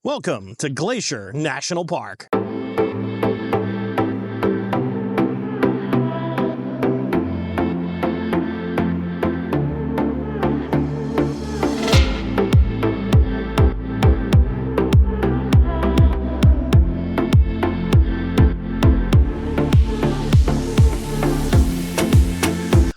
Welcome to Glacier National Park.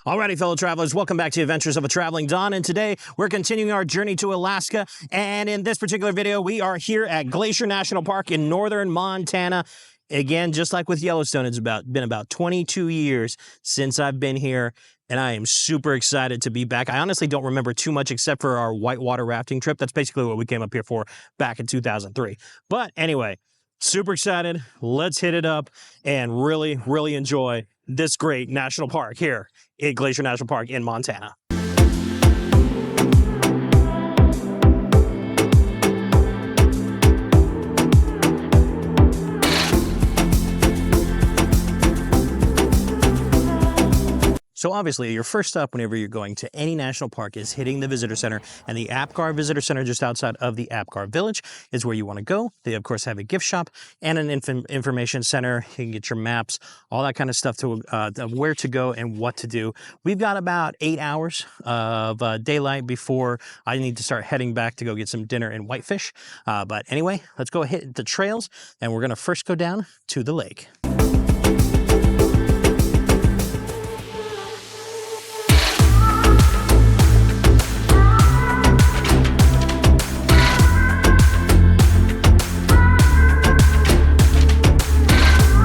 Alrighty, fellow travelers, welcome back to Adventures of a Traveling Don, and today we're continuing our journey to Alaska, and in this particular video, we are here at Glacier National Park in northern Montana. Again, just like with Yellowstone, it's been about 22 years since I've been here, and I am super excited to be back. I honestly don't remember too much except for our whitewater rafting trip. That's basically what we came up here for back in 2003. But anyway, super excited. Let's hit it up and really enjoy this great national park here at Glacier National Park in Montana. So obviously, your first stop whenever you're going to any national park is hitting the visitor center, and the Apgar Visitor Center just outside of the Apgar Village is where you want to go. They, of course, have a gift shop and an information center. You can get your maps, all that kind of stuff to where to go and what to do. We've got about 8 hours of daylight before I need to start heading back to go get some dinner in Whitefish. But anyway, let's go hit the trails, and we're going to first go down to the lake.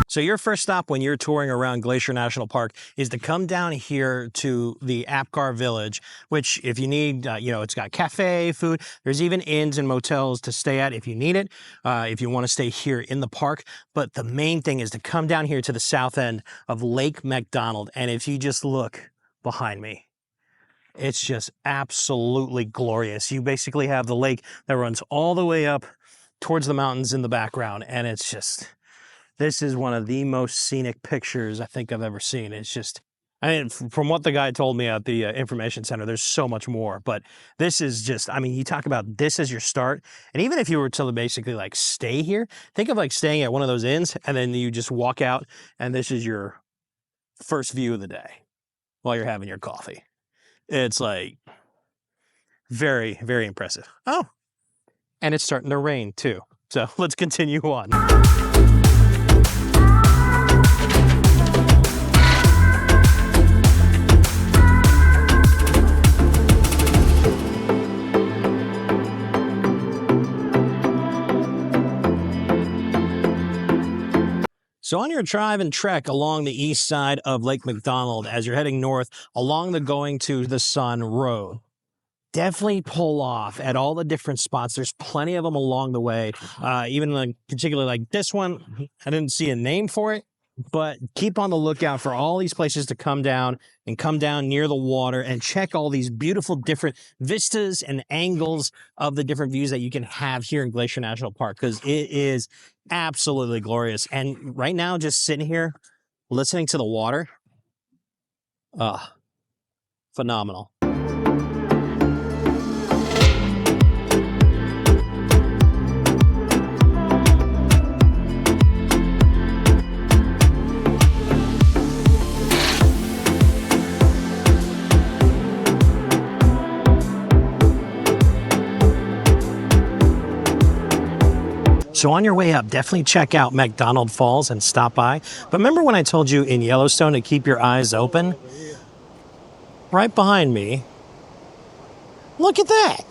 So your first stop when you're touring around Glacier National Park is to come down here to the Apgar Village, which if you need, it's got cafe, food. There's even inns and motels to stay at if you need it, if you want to stay here in the park. But the main thing is to come down here to the south end of Lake McDonald. And if you just look behind me, it's just absolutely glorious. You basically have the lake that runs all the way up towards the mountains in the background. And it's just... this is one of the most scenic pictures I think I've ever seen. It's just, I mean, from what the guy told me at the information center, there's so much more. But this is just, I mean, you talk about this as your start. And even if you were to basically like stay here, think of like staying at one of those inns and then you just walk out and this is your first view of the day while you're having your coffee. It's like very impressive. Oh, and it's starting to rain too. So let's continue on. So on your drive and trek along the east side of Lake McDonald, as you're heading north along the Going to the Sun Road, definitely pull off at all the different spots. There's plenty of them along the way. Even like particularly like this one, I didn't see a name for it, but keep on the lookout for all these places to come down near the water and check all these beautiful different vistas and angles of the different views that you can have here in Glacier National Park, because it is absolutely glorious. And right now, just sitting here listening to the water, phenomenal. So on your way up, definitely check out McDonald Falls and stop by. But remember when I told you in Yellowstone to keep your eyes open? Right behind me, look at that.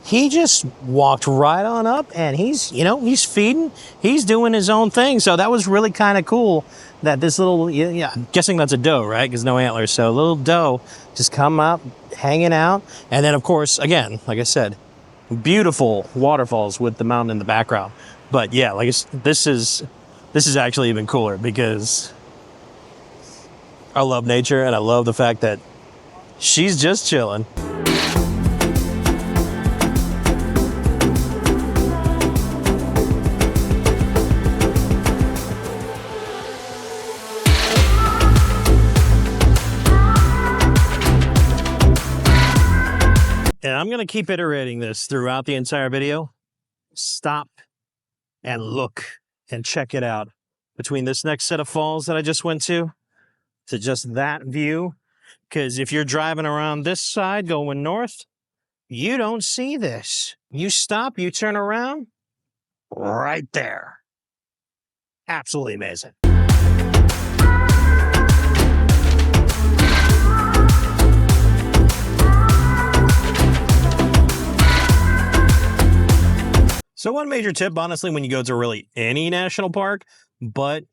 He just walked right on up and he's feeding, he's doing his own thing. So that was really kind of cool that this little, I'm guessing that's a doe, right? Because no antlers. So little doe just come up, hanging out. And then of course, again, like I said, beautiful waterfalls with the mountain in the background. But yeah, like this is actually even cooler because I love nature and I love the fact that she's just chilling. And I'm going to keep iterating this throughout the entire video. stop and look and check it out. Between this next set of falls that I just went to just that view, because if you're driving around this side going north, you don't see this. You stop, you turn around, right there. Absolutely amazing. So one major tip, honestly, when you go to really any national park, but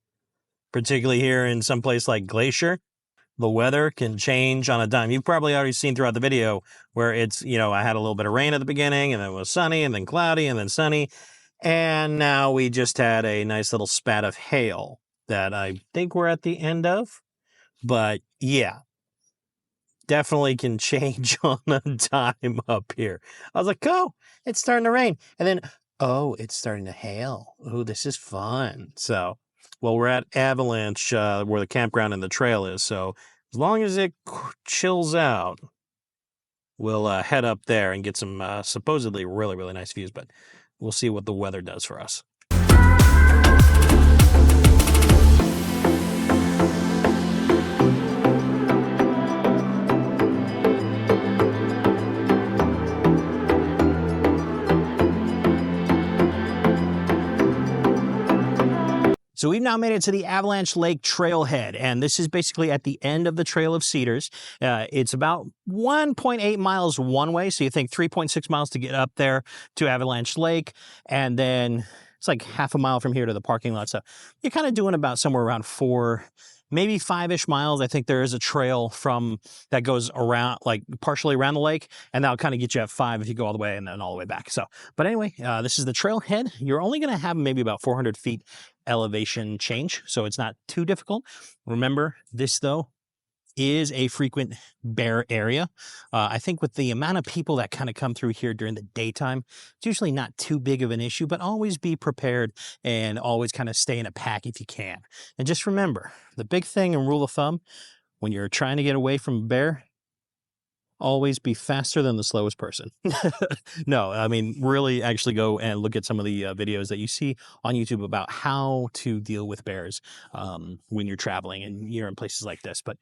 particularly here in some place like Glacier, the weather can change on a dime. You've probably already seen throughout the video where it's, you know, I had a little bit of rain at the beginning, and then it was sunny, and then cloudy, and then sunny. And now we just had a nice little spat of hail that I think we're at the end of. But yeah, definitely can change on a dime up here. I was like, oh, it's starting to rain. And then, oh, it's starting to hail. Oh, this is fun. So, well, we're at Avalanche, where the campground and the trail is. So as long as it chills out, we'll head up there and get some supposedly really, really nice views. But we'll see what the weather does for us. So we've now made it to the Avalanche Lake trailhead, and this is basically at the end of the Trail of Cedars. It's about 1.8 miles one way, so you think 3.6 miles to get up there to Avalanche Lake, and then it's like half a mile from here to the parking lot. So you're kind of doing about somewhere around 4, maybe 5-ish miles. I think there is a trail from that goes around, like partially around the lake, and that'll kind of get you at 5 if you go all the way and then all the way back. So, but anyway, this is the trailhead. You're only going to have maybe about 400 feet elevation change, so it's not too difficult. Remember, this though is a frequent bear area. I think with the amount of people that kind of come through here during the daytime, it's usually not too big of an issue, but always be prepared and always kind of stay in a pack if you can. And just remember, the big thing and rule of thumb, when you're trying to get away from a bear, always be faster than the slowest person. No, I mean, really actually go and look at some of the videos that you see on YouTube about how to deal with bears when you're traveling and you're in places like this. But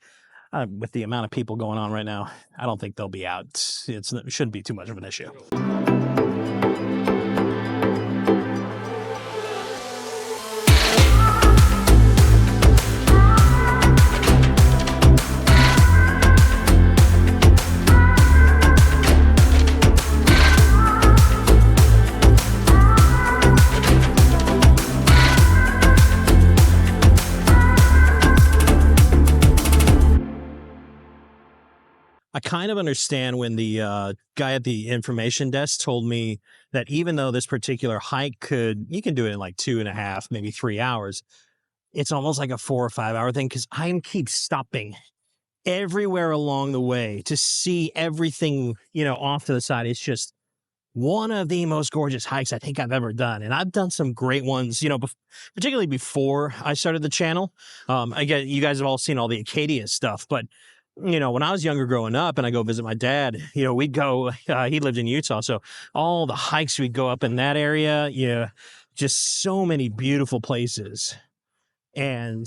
with the amount of people going on right now, I don't think they'll be out. It shouldn't be too much of an issue. I kind of understand when the guy at the information desk told me that even though this particular hike you can do it in like 2.5, maybe 3 hours, it's almost like a 4 or 5 hour thing because I keep stopping everywhere along the way to see everything, you know, off to the side. It's just one of the most gorgeous hikes I think I've ever done. And I've done some great ones, you know, particularly before I started the channel. I get you guys have all seen all the Acadia stuff, but you know, when I was younger growing up and I go visit my dad, you know, we'd go, he lived in Utah. So all the hikes we'd go up in that area, yeah, just so many beautiful places. And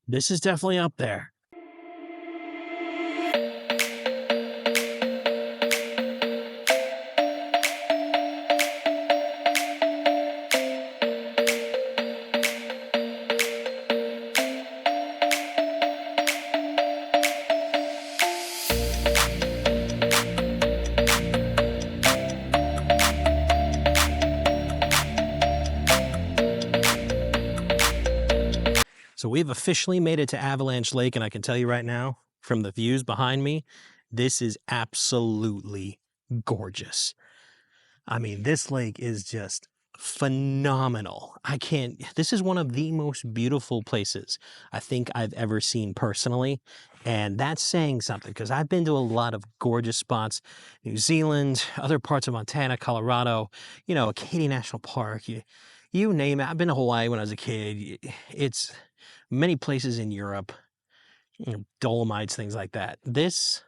this is definitely up there. So we've officially made it to Avalanche Lake, and I can tell you right now, from the views behind me, this is absolutely gorgeous. I mean, this lake is just phenomenal. This is one of the most beautiful places I think I've ever seen personally, and that's saying something, because I've been to a lot of gorgeous spots, New Zealand, other parts of Montana, Colorado, you know, Acadia National Park, you name it. I've been to Hawaii when I was a kid. It's many places in Europe, you know, Dolomites, things like that. This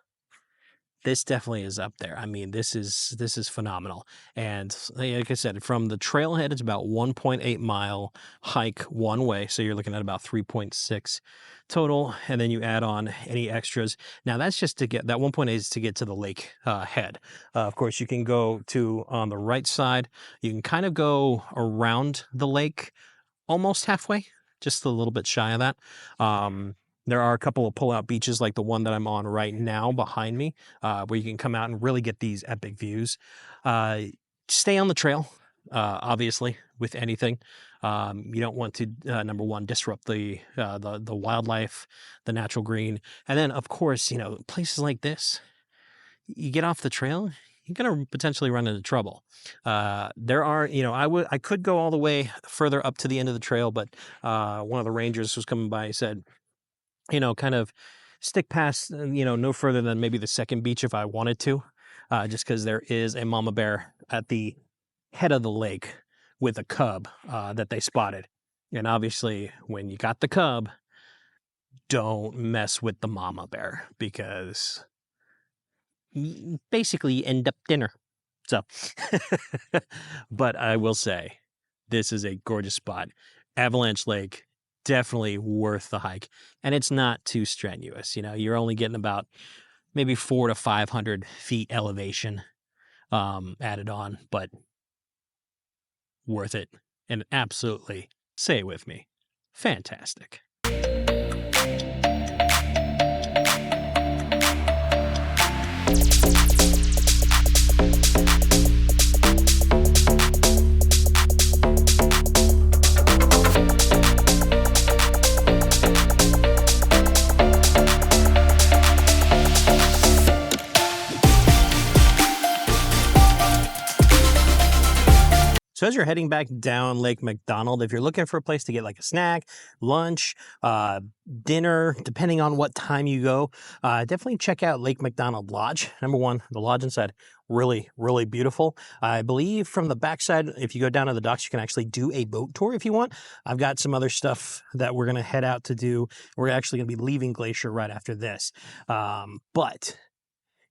this definitely is up there. I mean, this is phenomenal. And like I said, from the trailhead, it's about 1.8 mile hike one way. So you're looking at about 3.6 total. And then you add on any extras. Now that's just to get that 1.8 is to get to the lake head. Of course, you can go to on the right side. You can kind of go around the lake almost halfway, just a little bit shy of that. There are a couple of pull-out beaches like the one that I'm on right now behind me, where you can come out and really get these epic views. Stay on the trail, obviously, with anything. You don't want to, number one, disrupt the wildlife, the natural green. And then, of course, places like this, you get off the trail, you're going to potentially run into trouble. There are, I could go all the way further up to the end of the trail, but one of the rangers was coming by and said, kind of stick past, no further than maybe the second beach if I wanted to, just because there is a mama bear at the head of the lake with a cub that they spotted. And obviously, when you got the cub, don't mess with the mama bear because basically you end up dinner. So, but I will say, this is a gorgeous spot. Avalanche Lake, definitely worth the hike. And it's not too strenuous. You're only getting about maybe 400 to 500 feet elevation added on, but worth it. And absolutely, say it with me, fantastic. So as you're heading back down Lake McDonald, if you're looking for a place to get like a snack, lunch, dinner, depending on what time you go, definitely check out Lake McDonald Lodge. Number one, the lodge inside, really, really beautiful. I believe from the backside, if you go down to the docks, you can actually do a boat tour if you want. I've got some other stuff that we're going to head out to do. We're actually going to be leaving Glacier right after this. But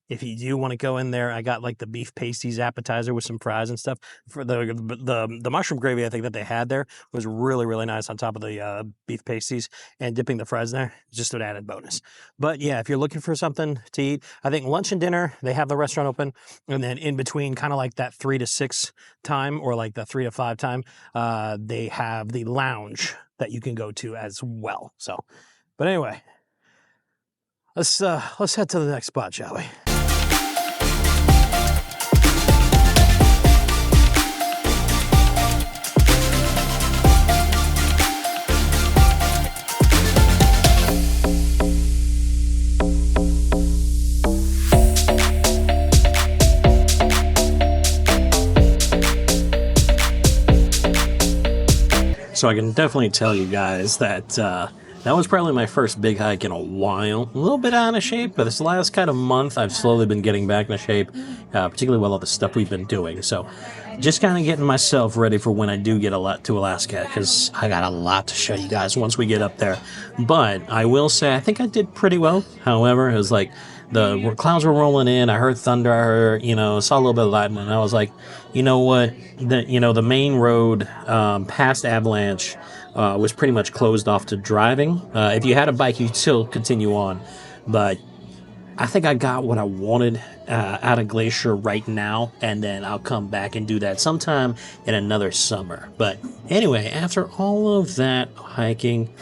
if you do want to go in there, I got like the beef pasties appetizer with some fries and stuff. For the mushroom gravy, I think that they had there was really, really nice on top of the beef pasties, and dipping the fries in there, just an added bonus. But yeah, if you're looking for something to eat, I think lunch and dinner, they have the restaurant open. And then in between, kind of like that 3 to 6 time or like the 3 to 5 time, they have the lounge that you can go to as well. So, but anyway, let's head to the next spot, shall we? So I can definitely tell you guys that that was probably my first big hike in a while. A little bit out of shape, but this last kind of month, I've slowly been getting back into shape, particularly with all the stuff we've been doing. So just kind of getting myself ready for when I do get to Alaska, because I got a lot to show you guys once we get up there. But I will say, I think I did pretty well. However, it was like the clouds were rolling in. I heard thunder. I heard, saw a little bit of lightning. And I was like, you know what? The main road past Avalanche was pretty much closed off to driving. If you had a bike, you'd still continue on. But I think I got what I wanted out of Glacier right now, and then I'll come back and do that sometime in another summer. But anyway, after all of that hiking,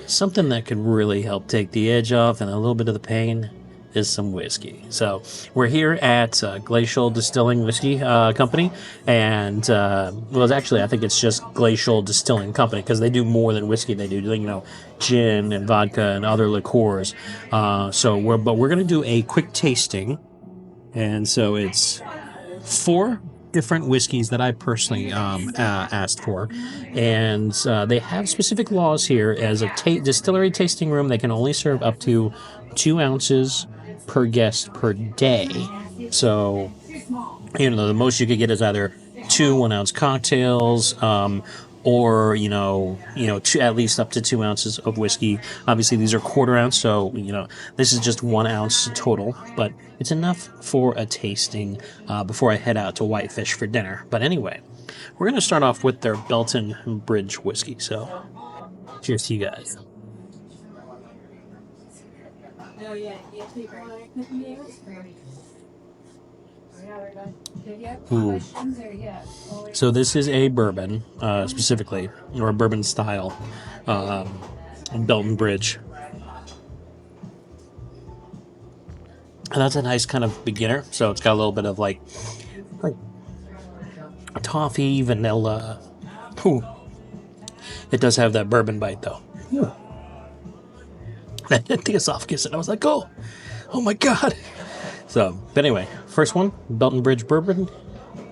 something that could really help take the edge off and a little bit of the pain is some whiskey. So we're here at Glacial Distilling Whiskey Company, and actually I think it's just Glacial Distilling Company, because they do more than whiskey. They do gin and vodka and other liqueurs. We're going to do a quick tasting, and so it's 4 different whiskeys that I personally asked for, and they have specific laws here. As a distillery tasting room, they can only serve up to 2 ounces per guest per day. So, the most you could get is either 2 1-ounce cocktails, or at least up to 2 ounces of whiskey. Obviously, these are quarter ounce, so this is just 1 ounce total, but it's enough for a tasting before I head out to Whitefish for dinner. But anyway, we're going to start off with their Belton Bridge whiskey. So, cheers to you guys. Ooh. So this is a bourbon, specifically, or a bourbon style Belton Bridge. And that's a nice kind of beginner. So it's got a little bit of like toffee, vanilla. Ooh. It does have that bourbon bite though. Ooh. That hit the esophagus and I was like, oh my God. So, but anyway, first one, Belton Bridge bourbon.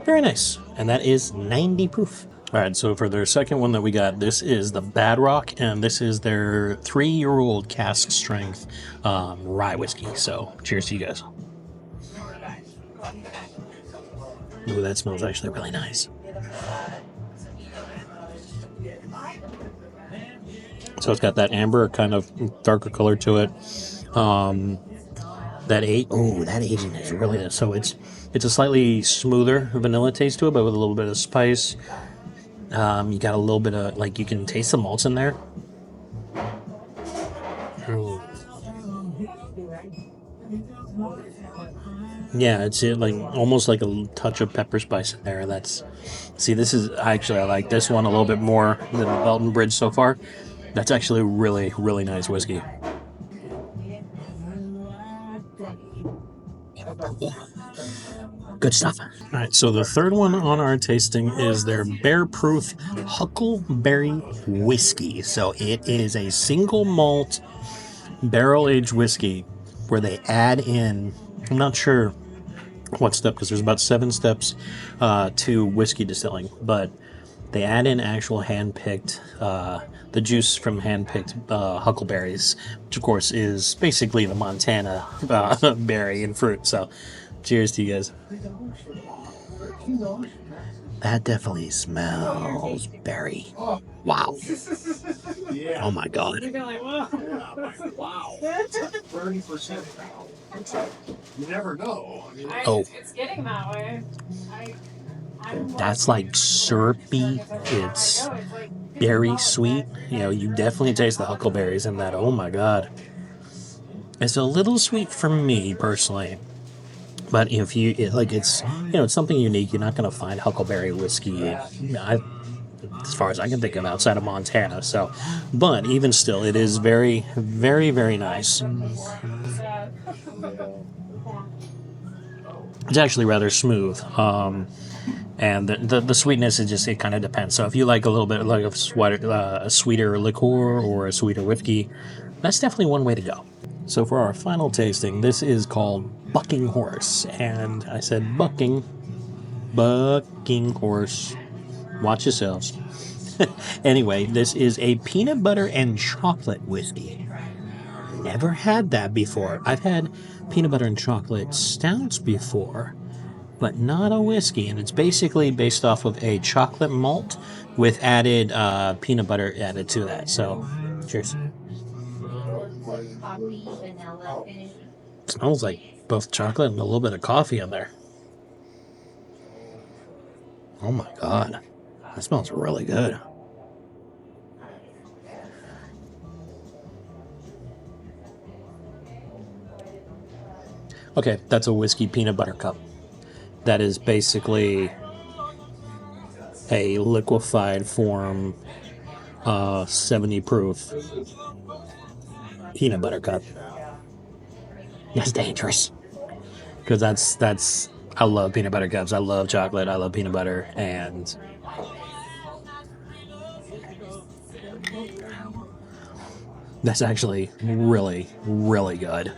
Very nice. And that is 90 proof. All right, so for their second one that we got, this is the Bad Rock, and this is their 3-year-old cask strength rye whiskey. So, cheers to you guys. Ooh, that smells actually really nice. So it's got that amber kind of darker color to it. That aging is really nice. So it's a slightly smoother vanilla taste to it, but with a little bit of spice. You got a little bit of, like, you can taste the malts in there. Ooh. Yeah, it's like almost like a touch of pepper spice in there. This is actually, I like this one a little bit more than the Belton Bridge so far. That's actually really, really nice whiskey. Good stuff. All right, so the third one on our tasting is their Bear Proof Huckleberry Whiskey. So it is a single malt barrel-aged whiskey where they add in, I'm not sure what step, because there's about 7 steps to whiskey distilling, but they add in actual hand-picked, the juice from hand-picked huckleberries, which of course is basically the Montana berry and fruit. So cheers to you guys. That definitely smells berry. Wow. Oh my God. Wow. 30%. You never know. Oh. It's getting that way. That's like syrupy. It's berry sweet. You definitely taste the huckleberries in that. Oh my God. It's a little sweet for me personally. But if it's something unique. You're not going to find huckleberry whiskey, as far as I can think of, outside of Montana. So, but even still, it is very, very, very nice. It's actually rather smooth. And the sweetness is just, it kind of depends. So if you like a little bit like a sweeter liqueur or a sweeter whiskey, that's definitely one way to go. So for our final tasting, this is called Bucking Horse. And I said bucking horse. Watch yourselves. Anyway, this is a peanut butter and chocolate whiskey. Never had that before. I've had peanut butter and chocolate stouts before, but not a whiskey. And it's basically based off of a chocolate malt with added peanut butter added to that. So, cheers. It smells like both chocolate and a little bit of coffee in there. Oh my God. That smells really good. Okay, that's a whiskey peanut butter cup. That is basically a liquefied form, 70 proof peanut butter cup. That's dangerous. Because that's I love peanut butter cups. I love chocolate. I love peanut butter. And that's actually really, really good.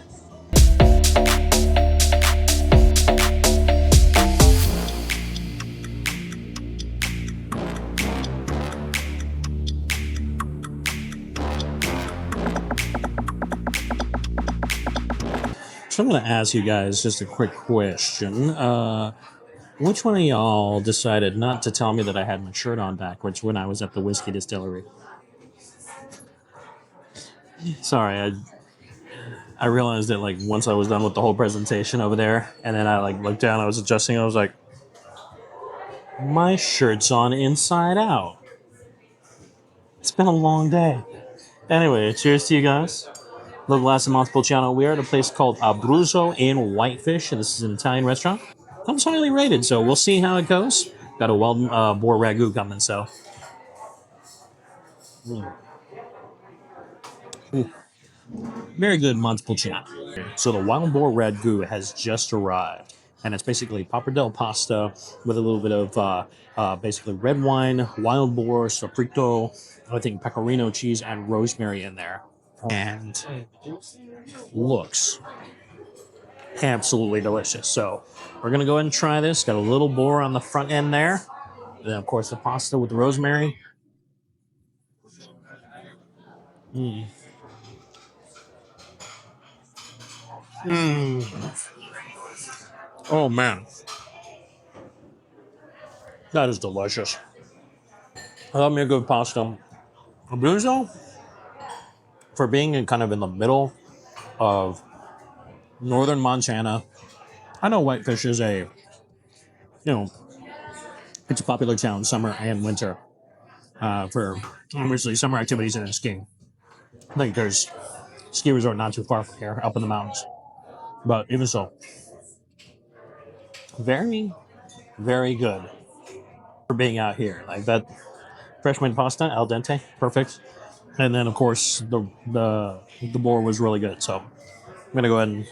So I'm going to ask you guys just a quick question. Which one of y'all decided not to tell me that I had my shirt on backwards when I was at the whiskey distillery? Sorry, I realized that like once I was done with the whole presentation over there, and then I like looked down, I was adjusting, I was like, my shirt's on inside out. It's been a long day. Anyway, cheers to you guys. The Glass and Multiple Channel. We are at a place called Abruzzo in Whitefish, and this is an Italian restaurant. Comes highly rated, so we'll see how it goes. Got a Wild Boar Ragu coming, so. Very good multiple channel. So the Wild Boar Ragu has just arrived, and it's basically pappardelle pasta with a little bit of basically red wine, wild boar, soprito, I think pecorino cheese, and rosemary in there. And looks absolutely delicious. So we're gonna go ahead and try this. Got a little boar on the front end there. And then of course the pasta with the rosemary. Oh man. That is delicious. I love me a good pasta. Abruzzo, for being in kind of in the middle of northern Montana. I know Whitefish is it's a popular town summer and winter for obviously summer activities and skiing. I think there's a ski resort not too far from here, up in the mountains. But even so, very, very good for being out here. Like that fresh made pasta, al dente, perfect. And then of course the boar was really good. So I'm gonna go ahead and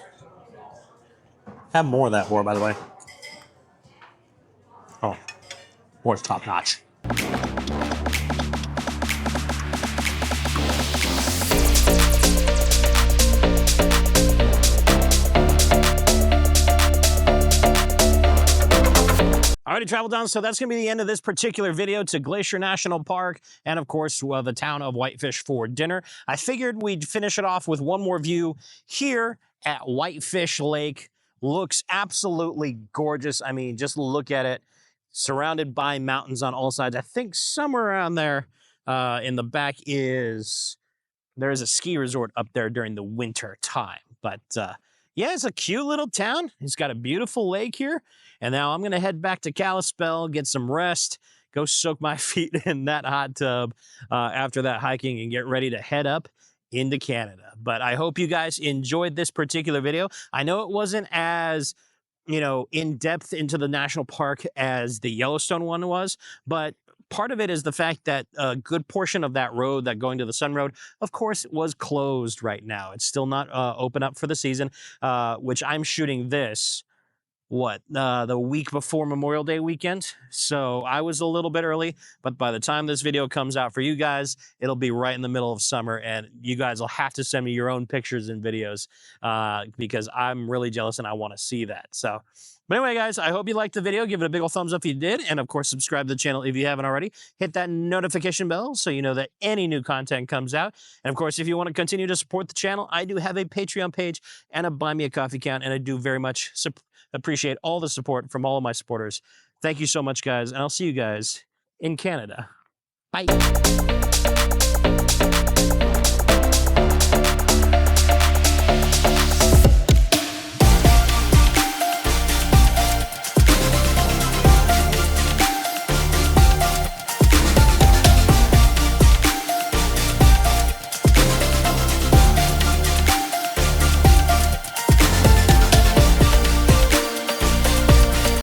have more of that boar, by the way. Oh, boar's top notch. I already traveled down, so that's going to be the end of this particular video to Glacier National Park and, of course, the town of Whitefish for dinner. I figured we'd finish it off with one more view here at Whitefish Lake. Looks absolutely gorgeous. I mean, just look at it. Surrounded by mountains on all sides. I think somewhere around there in the back there is a ski resort up there during the winter time. But yeah, it's a cute little town. It's got a beautiful lake here. And now I'm going to head back to Kalispell, get some rest, go soak my feet in that hot tub after that hiking and get ready to head up into Canada. But I hope you guys enjoyed this particular video. I know it wasn't as, in depth into the national park as the Yellowstone one was, but part of it is the fact that a good portion of that road, that going to the Sun Road, of course, was closed right now. It's still not open up for the season, which I'm shooting this, the week before Memorial Day weekend. So I was a little bit early, but by the time this video comes out for you guys, it'll be right in the middle of summer, and you guys will have to send me your own pictures and videos because I'm really jealous and I want to see that. So, but anyway, guys, I hope you liked the video. Give it a big old thumbs up if you did. And of course, subscribe to the channel if you haven't already. Hit that notification bell so you know that any new content comes out. And of course, if you want to continue to support the channel, I do have a Patreon page and a Buy Me a Coffee account, and I do very much appreciate all the support from all of my supporters. Thank you so much, guys, and I'll see you guys in Canada. Bye.